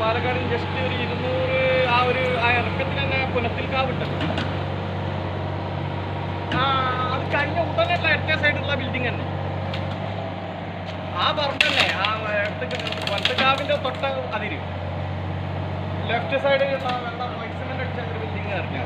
Palakkad just ഒരു 200 ആ ഇറക്കത്തിൽ തന്നെ പുനത്തിൽക്കാവിട്ടത്. അത് കഴിഞ്ഞ ഉടനെയുള്ള ഇടത്തെ സൈഡിലുള്ള ബിൽഡിംഗ് തന്നെ, ആ പറമ്പല്ലേ, ആ വലത്തുകാവിന്റെ തൊട്ട അതിര് ലെഫ്റ്റ് സൈഡിലുള്ള വെള്ളം മൈസൂരിന്റെ അടിച്ച ഒരു ബിൽഡിംഗ് ഇറങ്ങിയ